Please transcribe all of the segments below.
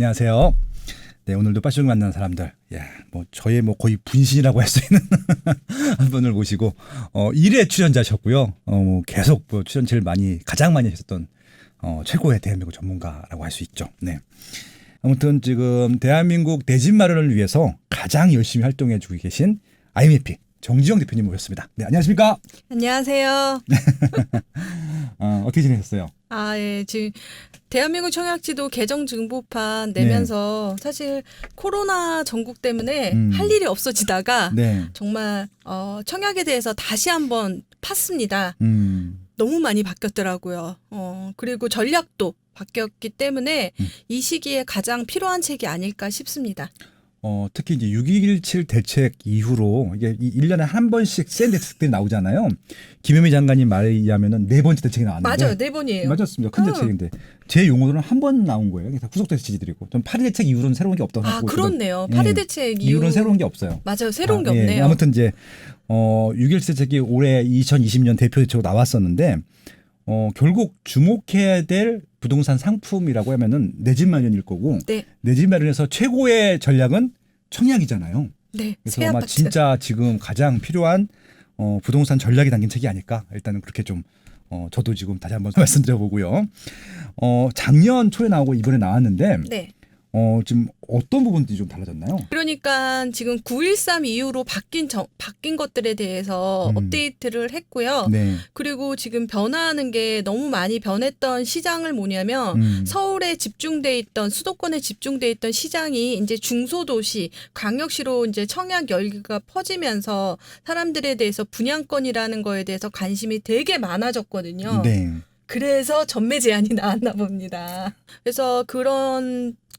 안녕하세요. 네, 오늘도 빠시족 만나는 사람들. 예, 저의 거의 분신이라고 할 수 있는 한 분을 모시고 1회 출연자셨고요. 계속 출연 제일 가장 많이 하셨던 최고의 대한민국 전문가라고 할 수 있죠. 네. 아무튼 지금 대한민국 내 집 마련을 위해서 가장 열심히 활동해 주고 계신 IMF 정지영 대표님 모셨습니다. 네, 안녕하십니까? 안녕하세요. 어떻게 지내셨어요? 예, 지금 대한민국 청약지도 개정 정보판 내면서 사실 코로나 전국 때문에 할 일이 없어지다가 네. 정말 청약에 대해서 다시 한번 팠습니다. 너무 많이 바뀌었더라고요. 그리고 전략도 바뀌었기 때문에 이 시기에 가장 필요한 책이 아닐까 싶습니다. 특히 이제 6.17 대책 이후로 이게 1년에 한 번씩 센 대책들이 나오잖아요. 김현미 장관님 말에 의하면은 4번째 대책이 나왔는데. 맞아요. 4번이에요. 맞았습니다. 큰 대책인데. 제 용어로는 한 번 나온 거예요. 그래서 후속돼서 지지드리고. 전 8.2 대책 이후로는 새로운 게 없다고 생각하고 그렇네요. 8.2 대책 이후로는 새로운 게 없어요. 맞아요. 새로운 게 없네요. 예. 아무튼 이제 6.17 대책이 올해 2020년 대표 대책으로 나왔었는데 결국 주목해야 될 부동산 상품이라고 하면은 내 집 마련일 거고 네. 내 집 마련에서 최고의 전략은 청약이잖아요. 네. 그래서 아마 진짜 지금 가장 필요한 부동산 전략이 담긴 책이 아닐까. 일단은 그렇게 좀 저도 지금 다시 한번 말씀드려보고요. 작년 초에 나오고 이번에 나왔는데 네. 지금 어떤 부분들이 좀 달라졌나요? 그러니까 지금 9.13 이후로 바뀐 것들에 대해서 업데이트를 했고요. 네. 그리고 지금 변화하는 게 너무 많이 변했던 시장을 뭐냐면 서울에 집중돼 있던 수도권에 집중돼 있던 시장이 이제 중소도시, 광역시로 이제 청약 열기가 퍼지면서 사람들에 대해서 분양권이라는 거에 대해서 관심이 되게 많아졌거든요. 네. 그래서 전매 제한이 나왔나 봅니다. 그래서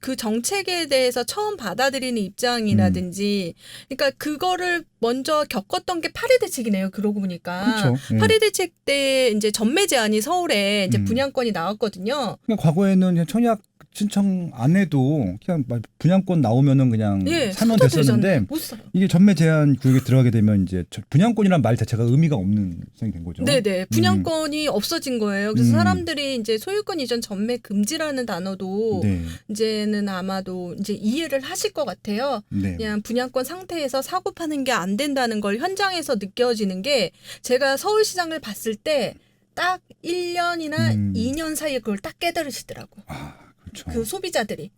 그 정책에 대해서 처음 받아들이는 입장이라든지, 그러니까 그거를 먼저 겪었던 게 8.2 대책이네요. 그러고 보니까. 그렇죠. 네. 8.2 대책 때 이제 전매 제한이 서울에 이제 분양권이 나왔거든요. 그러니까 과거에는 그냥 청약 신청 안 해도 그냥 분양권 나오면은 그냥 사면 됐었는데 못 사요. 이게 전매 제한 구역에 들어가게 되면 이제 분양권이란 말 자체가 의미가 없는 상이 된 거죠. 네네. 분양권이 없어진 거예요. 그래서 사람들이 이제 소유권 이전 전매 금지라는 단어도 이제는 아마도 이제 이해를 하실 것 같아요. 네. 그냥 분양권 상태에서 사고 파는 게 안 된다는 걸 현장에서 느껴지는 게, 제가 서울시장을 봤을 때 딱 1년이나 2년 사이에 그걸 딱 깨달으시더라고요. 그렇죠. 그 소비자들이.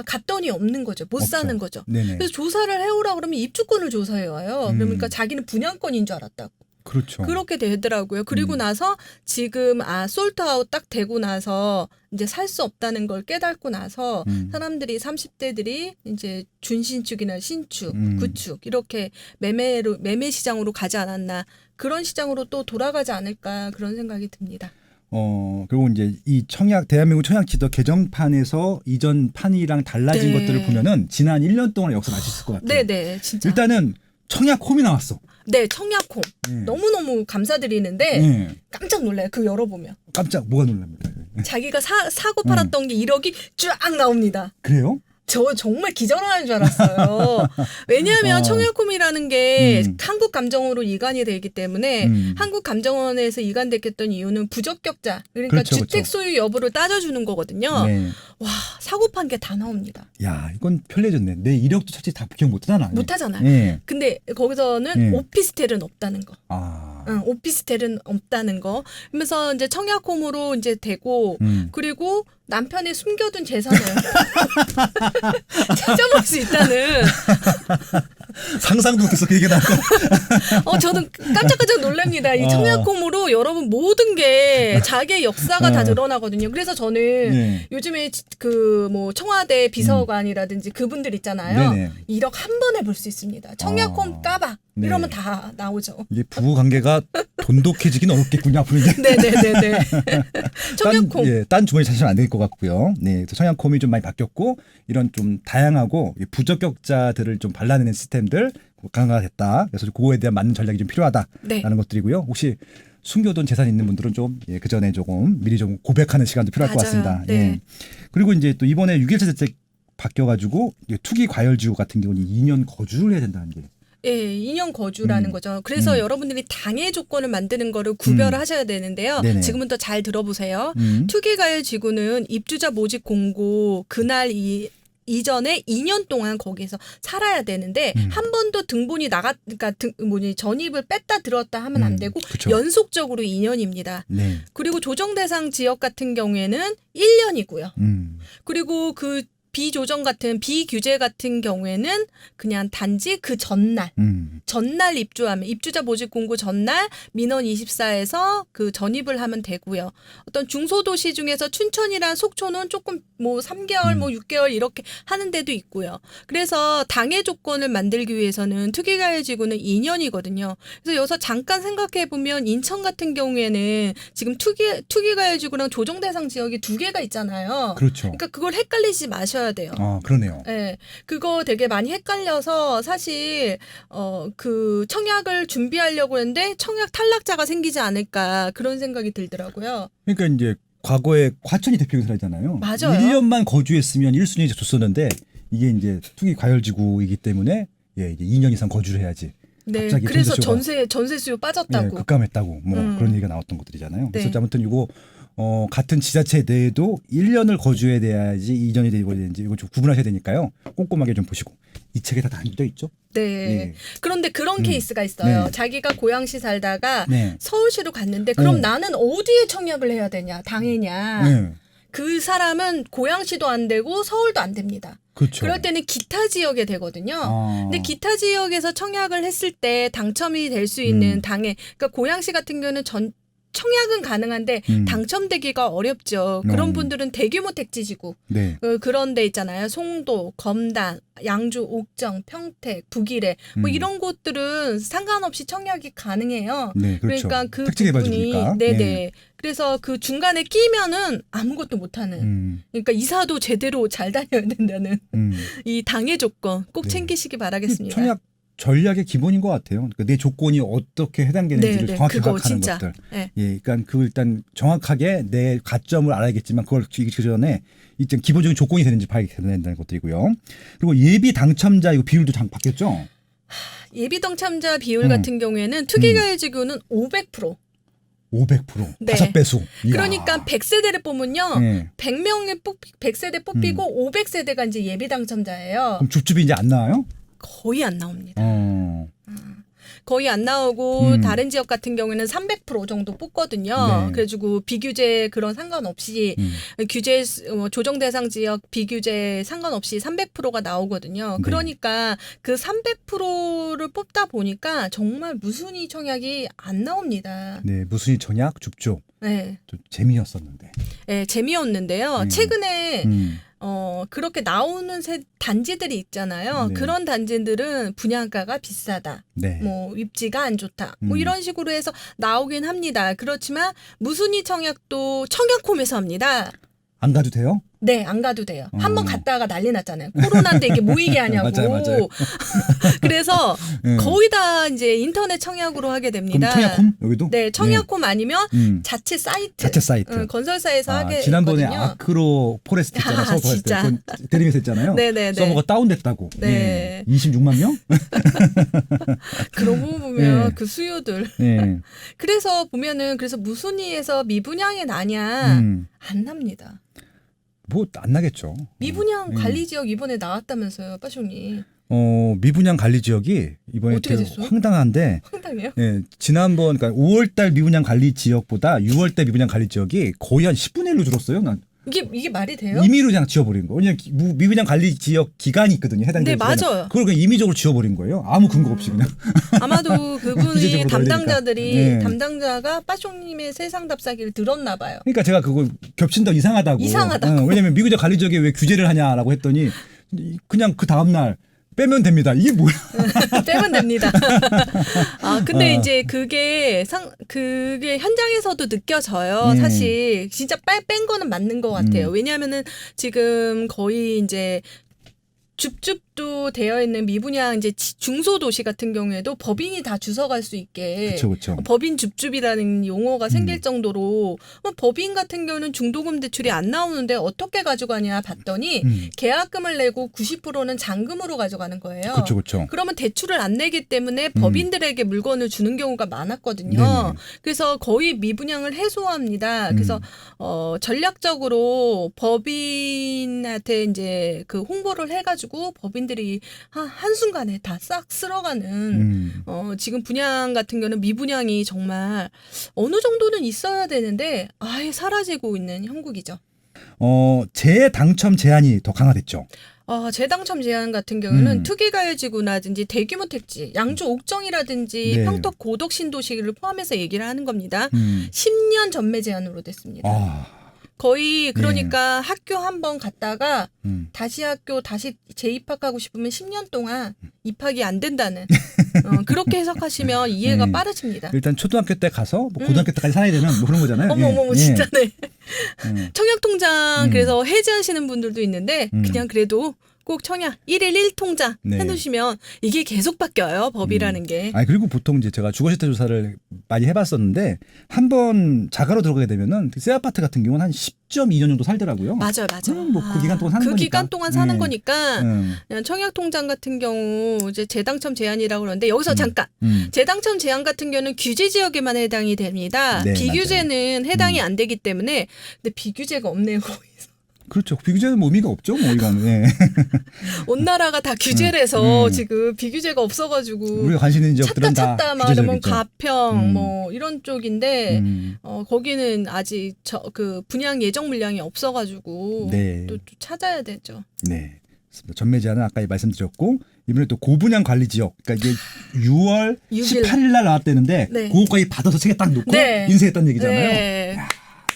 갔더니 없는 거죠. 못 없죠. 사는 거죠. 네네. 그래서 조사를 해오라 그러면 입주권을 조사해 와요. 그러니까 자기는 분양권인 줄 알았다고. 그렇죠. 그렇게 되더라고요. 그리고 나서 지금 솔트아웃 딱 되고 나서 이제 살 수 없다는 걸 깨닫고 나서 사람들이 30대들이 이제 준신축이나 신축, 구축 이렇게 매매 시장으로 가지 않았나, 그런 시장으로 또 돌아가지 않을까, 그런 생각이 듭니다. 그리고 이제 이 대한민국 청약지도 개정판에서 이전 판이랑 달라진 것들을 보면은 지난 1년 동안 역사 맛있을 것 같아요. 네네, 진짜. 일단은 청약홈이 나왔어. 네, 청약홈. 너무너무 감사드리는데 깜짝 놀라요. 그거 열어보면. 깜짝 뭐가 놀랍니까? 자기가 사고 팔았던 게 1억이 쫙 나옵니다. 그래요? 저 정말 기절하는 줄 알았어요. 왜냐하면 청약홈이라는 게 한국감정원으로 이관이 되기 때문에 한국감정원에서 이관됐던 이유는 부적격자, 그러니까 그렇죠, 주택 소유 여부를 따져주는 거거든요. 네. 와, 사고 판 게 다 나옵니다. 야, 이건 편리해졌네. 내 이력도 솔직히 다 기억 못하잖아. 못하잖아요. 네. 근데 거기서는 오피스텔은 없다는 거. 오피스텔은 없다는 거. 그러면서 이제 청약홈으로 이제 되고, 그리고 남편이 숨겨둔 재산을 찾아볼 수 있다는. 상상도 못했어, 그 얘기 나올 거. 저는 깜짝깜짝 놀랍니다. 이 청약홈으로 여러분 모든 게 자기의 역사가 다 드러나거든요. 그래서 저는 요즘에 청와대 비서관이라든지 그분들 있잖아요. 1억 한 번에 볼 수 있습니다. 청약홈 까봐. 이러면 다 나오죠. 이게 부부 관계가 돈독해지긴 어렵겠군요, 앞으로 이제. 네네네네. 청약홈. 딴 주머니 찾으면 안 될 것 같고요. 네, 그래서 청약홈이 좀 많이 바뀌었고, 이런 좀 다양하고 부적격자들을 좀 발라내는 시스템들 강화가 됐다. 그래서 그거에 대한 맞는 전략이 좀 필요하다라는 것들이고요. 혹시 숨겨둔 재산 있는 분들은 좀 그 전에 조금 미리 좀 고백하는 시간도 필요할 것 같습니다. 네. 그리고 이제 또 이번에 6.17 대책 바뀌어가지고 투기 과열지구 같은 경우는 2년 거주를 해야 된다는 게. 예, 2년 거주라는 거죠. 그래서 여러분들이 당해 조건을 만드는 거를 구별하셔야 되는데요. 네네. 지금부터 잘 들어보세요. 투기가열 지구는 입주자 모집 공고 그날 이전에 2년 동안 거기서 살아야 되는데 한 번도 등본이 그러니까 전입을 뺐다 들었다 하면 안 되고 그쵸. 연속적으로 2년입니다. 네. 그리고 조정 대상 지역 같은 경우에는 1년이고요. 그리고 그 비조정 같은 비규제 같은 경우에는 그냥 단지 그 전날 입주하면 입주자 모집 공고 전날 민원 24에서 그 전입을 하면 되고요. 어떤 중소도시 중에서 춘천이랑 속초는 조금 뭐 3개월 뭐 6개월 이렇게 하는 데도 있고요. 그래서 당해 조건을 만들기 위해서는 투기가해지구는 2년이거든요. 그래서 여기서 잠깐 생각해 보면 인천 같은 경우에는 지금 투기가해지구랑 조정 대상 지역이 2개가 있잖아요. 그렇죠. 그러니까 그걸 헷갈리지 마셔야 돼요. 아, 그러네요. 네, 그거 되게 많이 헷갈려서 사실 그 청약을 준비하려고 했는데 청약 탈락자가 생기지 않을까 그런 생각이 들더라고요. 그러니까 이제 과거에 과천이 대표이사잖아요. 맞아요. 1년만 거주했으면 1순위에 줬었는데 이게 이제 투기 과열지구이기 때문에 이제 2년 이상 거주를 해야지. 네, 갑자기 그래서 전세수요가 전세 수요 빠졌다고. 네, 급감했다고 뭐 그런 얘기가 나왔던 것들이잖아요. 그래서 네. 아무튼 이거 같은 지자체 내에도 1년을 거주해야 돼야지 2년이 되고 되는지 이거 좀 구분하셔야 되니까요. 꼼꼼하게 좀 보시고 이 책에 다 담겨 있죠. 네. 예. 그런데 그런 케이스가 있어요. 네. 자기가 고양시 살다가 네. 서울시로 갔는데 그럼 나는 어디에 청약을 해야 되냐? 당해냐? 네. 그 사람은 고양시도 안 되고 서울도 안 됩니다. 그렇죠. 그럴 때는 기타 지역에 되거든요. 근데 기타 지역에서 청약을 했을 때 당첨이 될 수 있는 당해, 그러니까 고양시 같은 경우는 청약은 가능한데 당첨되기가 어렵죠. 그런 분들은 대규모 택지지구 네. 그런 데 있잖아요. 송도, 검단, 양주, 옥정, 평택, 북일에 뭐 이런 곳들은 상관없이 청약이 가능해요. 네, 그렇죠. 그러니까 그 특징 부분이 개발지구니까. 네네. 네. 그래서 그 중간에 끼면은 아무것도 못하는. 그러니까 이사도 제대로 잘 다녀야 된다는 이 당해 조건 꼭 네. 챙기시기 바라겠습니다. 청약 전략의 기본인 것 같아요. 그러니까 내 조건이 어떻게 해당되는지를 네, 정확히 그거 파악하는 진짜. 것들. 네. 예, 그러니까 그 일단 정확하게 내 가점을 알아야겠지만 그걸 그 전에 일단 기본적인 조건이 되는지 파악해야 된다는 것들이고요. 그리고 예비 당첨자 이거 비율도 바뀌었죠. 예비 당첨자 비율 같은 경우에는 투기가해지구는 500%. 500%. 네. 5배수. 그러니까 100세대를 뽑으면요. 네. 100세대 뽑히고 500세대가 이제 예비 당첨자예요. 그럼 줍줍이 이제 안 나와요? 거의 안 나옵니다. 거의 안 나오고 다른 지역 같은 경우에는 300% 정도 뽑거든요. 네. 그래가지고 비규제 그런 상관없이 규제 조정 대상 지역 비규제 상관없이 300%가 나오거든요. 네. 그러니까 그 300%를 뽑다 보니까 정말 무순위 청약이 안 나옵니다. 네, 무순위 청약 줍줍. 네, 좀 재미였었는데. 네 재미없는데요. 최근에 그렇게 나오는 단지들이 있잖아요. 네. 그런 단지들은 분양가가 비싸다. 네. 뭐 입지가 안 좋다. 뭐 이런 식으로 해서 나오긴 합니다. 그렇지만 무순위 청약도 청약홈에서 합니다. 안 가도 돼요? 네, 안 가도 돼요. 한번 갔다가 난리 났잖아요. 코로나인데 이게 모이게 하냐고. 맞아요. 그래서 네. 거의 다 이제 인터넷 청약으로 하게 됩니다. 그럼 청약홈 여기도? 네, 청약홈 아니면 자체 자체 사이트. 건설사에서 하게 지난번에 있거든요. 아크로 포레스트 있잖아요. 서버 진짜. 대리면서 했잖아요. 네네네. 서버가 다운됐다고. 네. 26만 명? 그러고 보면 네. 그 수요들. 네. 그래서 보면은 그래서 무순위에서 미분양이 나냐 안 납니다. 뭐 안 나겠죠. 미분양 관리 지역 이번에 나왔다면서요, 빠숑이. 미분양 관리 지역이 이번에 어떻게 되게 됐어요? 황당한데 황당해요. 예, 지난번 그러니까 5월달 미분양 관리 지역보다 6월달 미분양 관리 지역이 거의 한 10분의 1로 줄었어요. 난 이게 말이 돼요? 임의로 그냥 지워버린 거. 왜냐면 미분양 관리 지역 기간이 있거든요. 해당되는 네, 맞아요. 그걸 그냥 임의적으로 지워버린 거예요. 아무 근거 없이 그냥. 아마도 그분이 기재적으로 담당자들이 네. 담당자가 빠숑님의 세상 답사기를 들었나 봐요. 그러니까 제가 그거 겹친다 이상하다고. 이상하다고. 왜냐면 미분양 관리 지역에 왜 규제를 하냐라고 했더니 그냥 그 다음 날 빼면 됩니다. 이게 뭐야? 빼면 됩니다. 근데 이제 그게 현장에서도 느껴져요. 사실 진짜 뺀 거는 맞는 것 같아요. 왜냐하면은 지금 거의 이제 줍줍 되어 있는 미분양 이제 중소도시 같은 경우에도 법인이 다 주워갈 수 있게 그렇죠. 법인 줍줍이라는 용어가 생길 정도로 법인 같은 경우는 중도금 대출이 안 나오는데 어떻게 가져가냐 봤더니 계약금을 내고 90%는 잔금으로 가져가는 거예요. 그렇죠. 그러면 대출을 안 내기 때문에 법인들에게 물건을 주는 경우가 많았거든요. 네네. 그래서 거의 미분양을 해소합니다. 그래서 전략적으로 법인한테 이제 그 홍보를 해가지고 법인들이 한순간에 다 싹 쓸어가는 지금 분양 같은 경우는 미분양이 정말 어느 정도는 있어야 되는데 아예 사라지고 있는 형국이죠. 재당첨 제한이 더 강화됐죠. 재당첨 제한 같은 경우는 투기가요지구라든지 대규모 택지, 양주 옥정이라든지 네. 평택 고덕 신도시를 포함해서 얘기를 하는 겁니다. 10년 전매 제한으로 됐습니다. 거의 그러니까 학교 한 번 갔다가 다시 재입학하고 싶으면 10년 동안 입학이 안 된다는 그렇게 해석하시면 이해가 빠르십니다. 일단 초등학교 때 가서 뭐 고등학교 때까지 살아야 되는 뭐 그런 거잖아요. 어머머머 예. 진짜네. 청약통장 그래서 해지하시는 분들도 있는데 그냥 그래도 꼭 청약 1일 1통장 네. 해놓으시면 이게 계속 바뀌어요. 법이라는 게. 그리고 보통 이제 제가 주거실태 조사를 많이 해봤었는데 한 번 자가로 들어가게 되면은 새 아파트 같은 경우는 한 10.2년 정도 살더라고요. 맞아요. 그럼 뭐 그 기간 동안 사는 그 거니까. 기간 동안 사는 네. 거니까 그냥 청약통장 같은 경우 이제 재당첨 제한이라고 그러는데 여기서 잠깐 재당첨 제한 같은 경우는 규제 지역에만 해당이 됩니다. 네, 비규제는 해당이 안 되기 때문에 근데 비규제가 없네요. 거기서. 그렇죠. 비규제는 뭐 의미가 없죠. 뭐 이건. 예. 온 나라가 다 규제를 해서 지금 비규제가 없어가지고 우리가 관심 있는 지역들은 찾다 막 다 이러면 규제적이죠. 가평 뭐 이런 쪽인데 거기는 아직 그 분양 예정 물량이 없어가지고 네. 또 찾아야 되죠. 네. 그렇습니다. 전매 제한은 아까 말씀드렸고 이번에 또 고분양 관리 지역. 그러니까 이게 6월 18일 날 나왔다는데 네. 그거까지 받아서 책에 딱 놓고 네. 인쇄했다는 얘기잖아요. 네.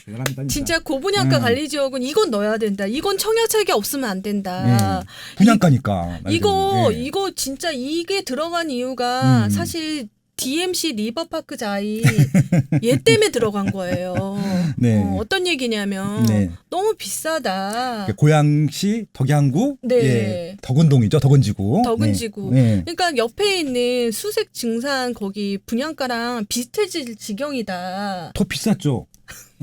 대단합니다, 진짜 고분양가 관리 지역은 이건 넣어야 된다. 이건 청약책이 없으면 안 된다. 분양가니까. 이거 진짜 이게 들어간 이유가 사실 DMC 리버파크 자이 얘 때문에 들어간 거예요. 네. 어떤 얘기냐면 네. 너무 비싸다. 고양시 덕양구 네. 예, 덕은동이죠. 덕은지구. 덕은지구. 네. 그러니까 옆에 있는 수색 증산 거기 분양가랑 비슷해질 지경이다. 더 비쌌죠.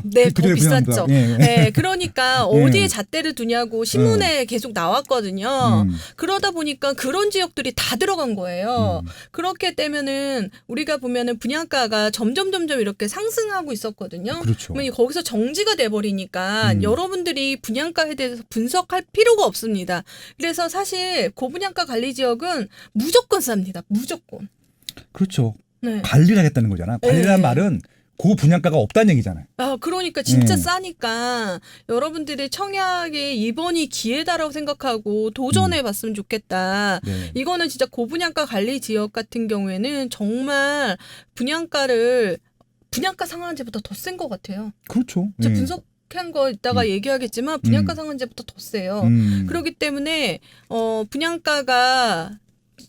네, 더 그래요, 비쌌죠. 분양가. 예. 네, 그러니까 예. 어디에 잣대를 두냐고 신문에 계속 나왔거든요. 그러다 보니까 그런 지역들이 다 들어간 거예요. 그렇게 되면은 우리가 보면은 분양가가 점점 이렇게 상승하고 있었거든요. 그렇죠. 그러면 거기서 정지가 돼버리니까 여러분들이 분양가에 대해서 분석할 필요가 없습니다. 그래서 사실 고분양가 관리 지역은 무조건 쌉니다. 무조건. 그렇죠. 네. 관리를 하겠다는 거잖아. 관리라는 네. 말은 고분양가가 없다는 얘기잖아요. 그러니까 진짜 싸니까 여러분들이 청약에 이번이 기회다라고 생각하고 도전해 봤으면 좋겠다. 네. 이거는 진짜 고분양가 관리 지역 같은 경우에는 정말 분양가 상한제보다 더 센 것 같아요. 그렇죠. 제가 예. 분석한 거 이따가 얘기하겠지만 분양가 상한제보다 더 세요. 그렇기 때문에 분양가가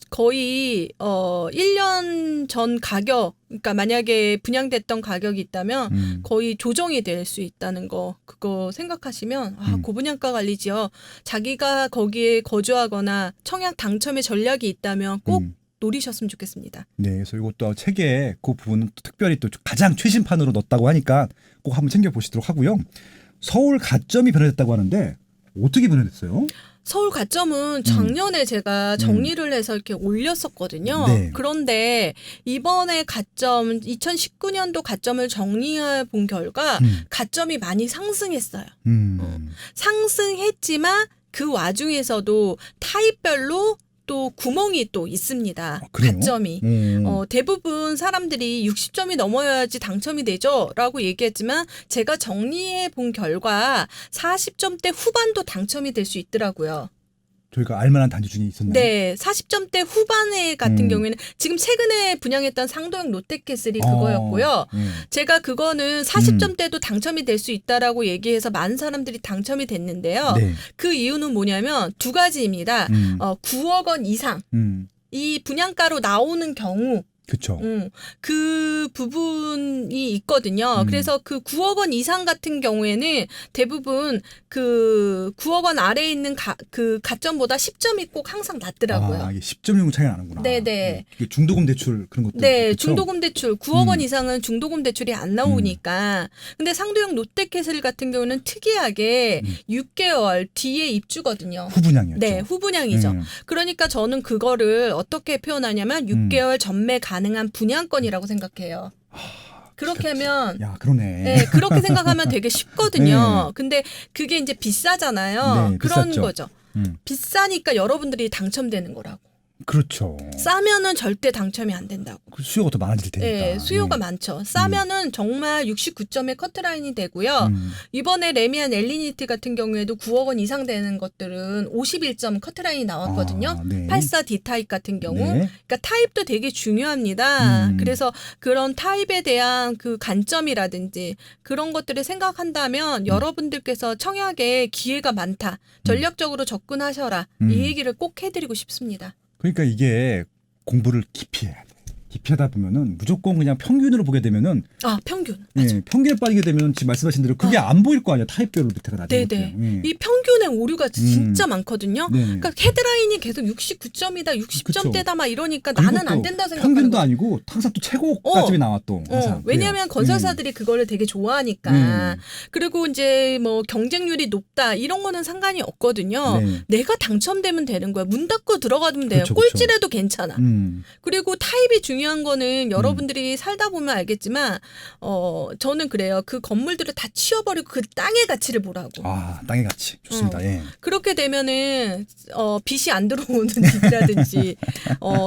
거의 1년 전 가격, 그러니까 만약에 분양됐던 가격이 있다면 거의 조정이 될 수 있다는 거 그거 생각하시면 고분양가 관리 지역 자기가 거기에 거주하거나 청약 당첨의 전략이 있다면 꼭 노리셨으면 좋겠습니다. 네, 그래서 이것도 책에 그 부분은 또 특별히 또 가장 최신판으로 넣었다고 하니까 꼭 한번 챙겨보시도록 하고요. 서울 가점이 변화됐다고 하는데 어떻게 변화됐어요? 서울 가점은 작년에 제가 정리를 해서 이렇게 올렸었거든요. 네. 그런데 이번에 가점 2019년도 가점을 정리해 본 결과 가점이 많이 상승했어요. 상승했지만 그 와중에서도 타입별로 또 구멍이 또 있습니다. 그래요? 가점이. 대부분 사람들이 60점이 넘어야지 당첨이 되죠 라고 얘기했지만 제가 정리해 본 결과 40점대 후반도 당첨이 될 수 있더라고요. 저희가 알만한 단지 중에 있었나요? 네, 40점대 후반에 같은 경우에는 지금 최근에 분양했던 상도역 롯데캐슬이 그거였고요. 제가 그거는 40점대도 당첨이 될 수 있다라고 얘기해서 많은 사람들이 당첨이 됐는데요. 네. 그 이유는 뭐냐면 두 가지입니다. 9억 원 이상 이 분양가로 나오는 경우 그렇죠. 그 부분이 있거든요. 그래서 그 9억 원 이상 같은 경우에는 대부분 그 9억 원 아래에 있는 그 가점보다 10점이 꼭 항상 낮더라고요. 아, 이게 10점 정도 차이가 나는구나. 네네. 이게 중도금 대출 그런 것도. 네, 그렇죠? 중도금 대출 9억 원 이상은 중도금 대출이 안 나오니까. 근데 상도형 롯데캐슬 같은 경우는 특이하게 6개월 뒤에 입주거든요. 후분양이었죠. 네, 후분양이죠. 그러니까 저는 그거를 어떻게 표현하냐면 6개월 전매 가능한 분양권이라고 생각해요. 그렇게 하면 야, 그러네. 네, 그렇게 생각하면 되게 쉽거든요. 근데 그게 이제 비싸잖아요. 네, 그런 비쌌죠. 거죠. 비싸니까 여러분들이 당첨되는 거라고. 그렇죠. 싸면은 절대 당첨이 안 된다고. 그 수요가 더 많아질 테니까. 네, 수요가 많죠. 싸면은 정말 69점의 커트라인이 되고요. 이번에 레미안 엘리니티 같은 경우에도 9억 원 이상 되는 것들은 51점 커트라인이 나왔거든요. 아, 네. 84 D타입 같은 경우. 네. 그러니까 타입도 되게 중요합니다. 그래서 그런 타입에 대한 그 관점이라든지 그런 것들을 생각한다면 여러분들께서 청약에 기회가 많다. 전략적으로 접근하셔라. 이 얘기를 꼭 해드리고 싶습니다. 그러니까 이게 공부를 깊이 해야 돼. 깊이 하다 보면은 무조건 그냥 평균으로 보게 되면은 아, 평균. 예, 평균에 빠지게 되면 지금 말씀하신 대로 그게 안 보일 거 아니야. 타입별로 밑에가 낮은 네네. 것들. 예. 이 평균의 오류가 진짜 많거든요. 네네. 그러니까 헤드라인이 계속 69점이다, 60점대다 막 이러니까 그리고 나는 안 또 된다 생각하는 평균도 거예요. 아니고 항상 또 최고까지 나와 또. 항상. 왜냐하면 그래요. 건설사들이 그거를 되게 좋아하니까. 그리고 이제 뭐 경쟁률이 높다 이런 거는 상관이 없거든요. 네. 내가 당첨되면 되는 거야. 문 닫고 들어가면 돼요. 그렇죠, 그렇죠. 꼴찌라도 괜찮아. 그리고 타입이 중요한 거는 여러분들이 살다 보면 알겠지만 저는 그래요. 그 건물들을 다 치워버리고 그 땅의 가치를 보라고. 아, 땅의 가치. 좋습니다. 예. 그렇게 되면은 빛이 안 들어오는 집이라든지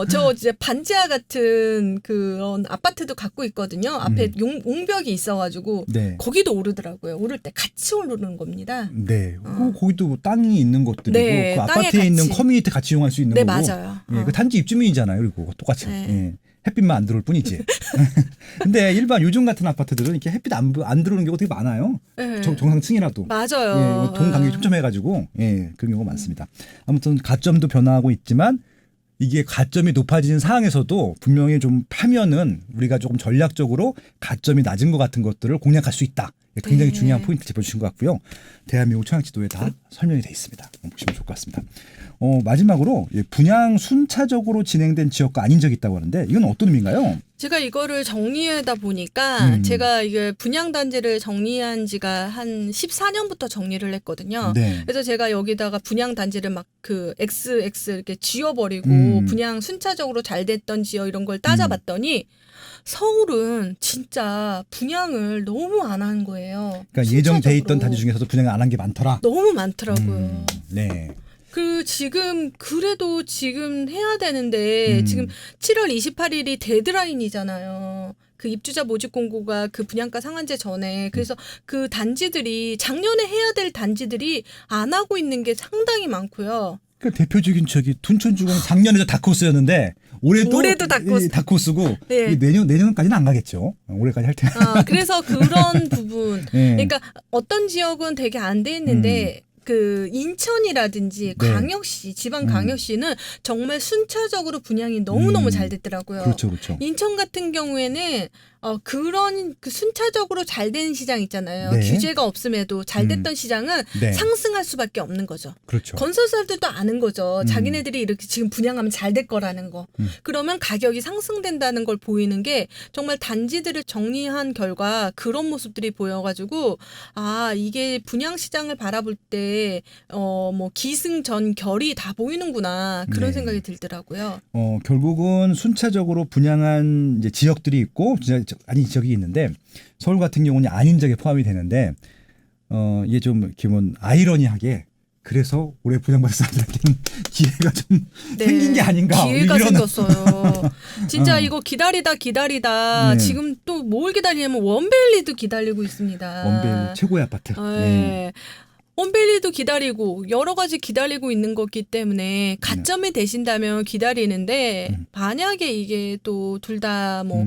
저 이제 반지하 같은 그런 아파트도 갖고 있거든요. 앞에 옹벽이 있어가지고 네. 거기도 오르더라고요. 오를 때 같이 오르는 겁니다. 네. 거기도 땅이 있는 것들이고 네, 그 땅의 아파트에 있는 가치. 커뮤니티 같이 이용할 수 있는 네, 거고. 맞아요. 예, 그 단지 입주민이잖아요. 그리고 똑같이. 네. 예. 햇빛만 안 들어올 뿐이지. 근데 일반 요즘 같은 아파트들은 이렇게 햇빛 안 들어오는 경우가 되게 많아요. 네. 정상층이라도. 맞아요. 예, 동 간격이 촘촘해가지고 그런 경우가 많습니다. 아무튼 가점도 변화하고 있지만 이게 가점이 높아지는 상황에서도 분명히 좀 파면은 우리가 조금 전략적으로 가점이 낮은 것 같은 것들을 공략할 수 있다. 굉장히 네. 중요한 포인트 짚어주신 것 같고요. 대한민국 청약지도에 다 설명이 돼 있습니다. 보시면 좋을 것 같습니다. 마지막으로 분양 순차적으로 진행된 지역과 아닌 지역이 있다고 하는데 이건 어떤 의미인가요? 제가 이거를 정리하다 보니까 제가 이게 분양 단지를 정리한 지가 한 14년부터 정리를 했거든요. 네. 그래서 제가 여기다가 분양 단지를 막 그 XX 이렇게 지워버리고 분양 순차적으로 잘 됐던 지역 이런 걸 따져봤더니 서울은 진짜 분양을 너무 안 한 거예요. 그러니까 예정돼 있던 순차적으로. 단지 중에서도 분양을 안 한 게 많더라. 너무 많더라고요. 네. 그 지금 그래도 지금 해야 되는데 지금 7월 28일이 데드라인이잖아요. 그 입주자 모집 공고가 그 분양가 상한제 전에 그래서 그 단지들이 작년에 해야 될 단지들이 안 하고 있는 게 상당히 많고요. 그 대표적인 둔촌주공 작년에 다크호스였는데 올해도 다크호스. 다크호스고 네. 내년까지는 안 가겠죠. 올해까지 할 때. 그래서 그런 부분. 네. 그러니까 어떤 지역은 되게 안 돼 있는데 그 인천이라든지 네. 광역시, 지방 광역시는 정말 순차적으로 분양이 너무너무 잘 됐더라고요. 그렇죠, 그렇죠. 인천 같은 경우에는 그런 그 순차적으로 잘 된 시장 있잖아요. 네. 규제가 없음에도 잘 됐던 시장은 네. 상승할 수밖에 없는 거죠. 그렇죠. 건설사들도 아는 거죠. 자기네들이 이렇게 지금 분양하면 잘 될 거라는 거. 그러면 가격이 상승된다는 걸 보이는 게 정말 단지들을 정리한 결과 그런 모습들이 보여가지고 이게 분양 시장을 바라볼 때 뭐 기승전결이 다 보이는구나 그런 네. 생각이 들더라고요. 결국은 순차적으로 분양한 이제 지역들이 있고 아닌 지역이 있는데 서울 같은 경우는 아닌 지역에 포함이 되는데 이게 좀 기본 아이러니하게 그래서 올해 분양받은 사람들한테는 기회가 좀 생긴 게 아닌가. 기회가 이런 생겼어요. 진짜 이거 기다리다 네. 지금 또 뭘 기다리냐면 원베일리도 기다리고 있습니다. 원베일 최고의 아파트. 네. 원베일리도 기다리고 여러 가지 기다리고 있는 거기 때문에 가점이 되신다면 기다리는데 만약에 이게 또 둘 다 뭐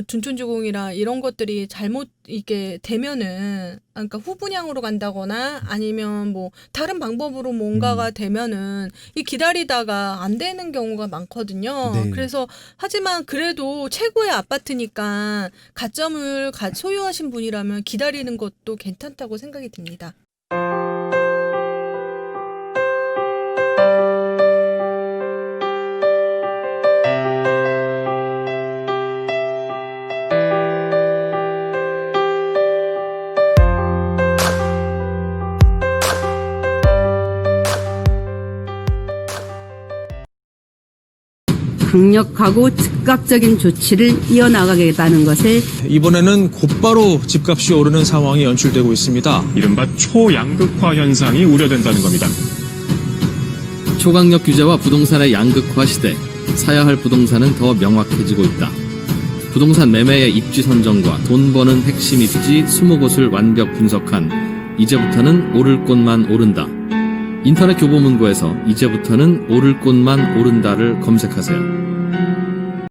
둔촌주공이라 이런 것들이 잘못 이게 되면은 그러니까 후분양으로 간다거나 아니면 뭐 다른 방법으로 뭔가가 되면은 이 기다리다가 안 되는 경우가 많거든요. 네. 그래서 하지만 그래도 최고의 아파트니까 가점을 소유하신 분이라면 기다리는 것도 괜찮다고 생각이 듭니다. 강력하고 즉각적인 조치를 이어나가겠다는 것을 이번에는 곧바로 집값이 오르는 상황이 연출되고 있습니다. 이른바 초양극화 현상이 우려된다는 겁니다. 초강력 규제와 부동산의 양극화 시대, 사야 할 부동산은 더 명확해지고 있다. 부동산 매매의 입지 선정과 돈 버는 핵심 입지 20곳을 완벽 분석한 이제부터는 오를 곳만 오른다. 인터넷 교보문고에서 이제부터는 오를 곳만 오른다를 검색하세요.